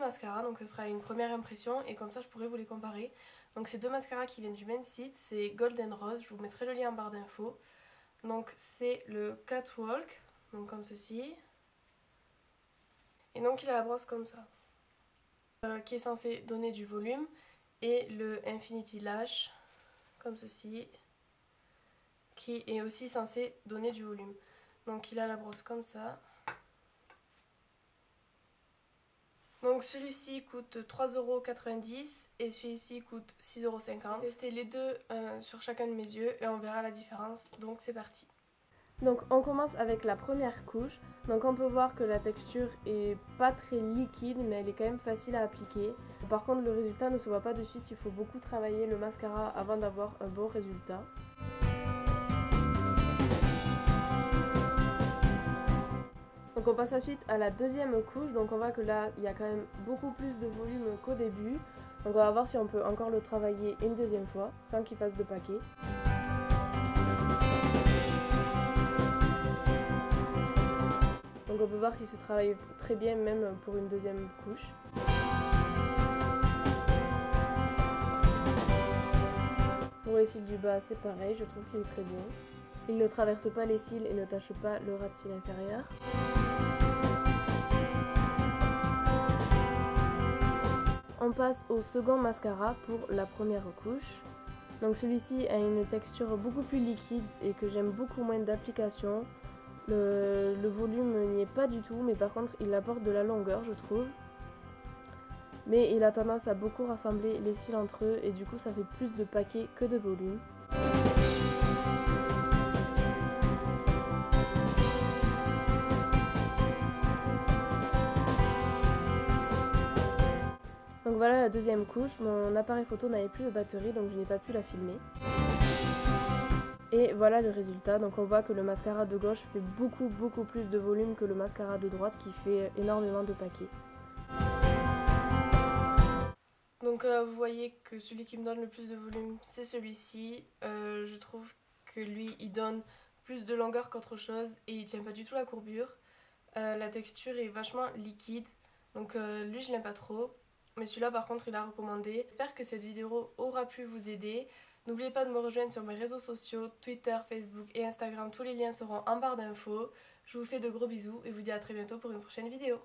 mascaras, donc ce sera une première impression et comme ça je pourrais vous les comparer. Donc ces deux mascaras qui viennent du même site, c'est Golden Rose, je vous mettrai le lien en barre d'infos. Donc c'est le Catwalk, donc comme ceci. Et donc il a la brosse comme ça, qui est censé donner du volume. Et le Infinity Lash, comme ceci, qui est aussi censé donner du volume. Donc il a la brosse comme ça. Donc celui-ci coûte 3,90 € et celui-ci coûte 6,50 €. J'ai testé les deux sur chacun de mes yeux et on verra la différence. Donc c'est parti. Donc on commence avec la première couche. Donc on peut voir que la texture est pas très liquide mais elle est quand même facile à appliquer. Par contre le résultat ne se voit pas de suite, il faut beaucoup travailler le mascara avant d'avoir un bon résultat. Donc on passe ensuite à la deuxième couche, donc on voit que là il y a quand même beaucoup plus de volume qu'au début. Donc on va voir si on peut encore le travailler une deuxième fois sans qu'il fasse de paquet. Donc on peut voir qu'il se travaille très bien même pour une deuxième couche. Pour les cils du bas c'est pareil, je trouve qu'il est très bien. Il ne traverse pas les cils et ne tache pas le ras de cils inférieur. On passe au second mascara pour la première couche. Donc celui-ci a une texture beaucoup plus liquide et que j'aime beaucoup moins d'application. Le volume n'y est pas du tout, mais par contre il apporte de la longueur je trouve. Mais il a tendance à beaucoup rassembler les cils entre eux et du coup ça fait plus de paquets que de volume. Donc voilà la deuxième couche, mon appareil photo n'avait plus de batterie donc je n'ai pas pu la filmer. Et voilà le résultat, donc on voit que le mascara de gauche fait beaucoup plus de volume que le mascara de droite qui fait énormément de paquets. Donc vous voyez que celui qui me donne le plus de volume c'est celui-ci. Je trouve que lui il donne plus de longueur qu'autre chose et il tient pas du tout la courbure. La texture est vachement liquide, donc lui je l'aime pas trop. Mais celui-là par contre il a recommandé. J'espère que cette vidéo aura pu vous aider. N'oubliez pas de me rejoindre sur mes réseaux sociaux, Twitter, Facebook et Instagram. Tous les liens seront en barre d'infos. Je vous fais de gros bisous et vous dis à très bientôt pour une prochaine vidéo.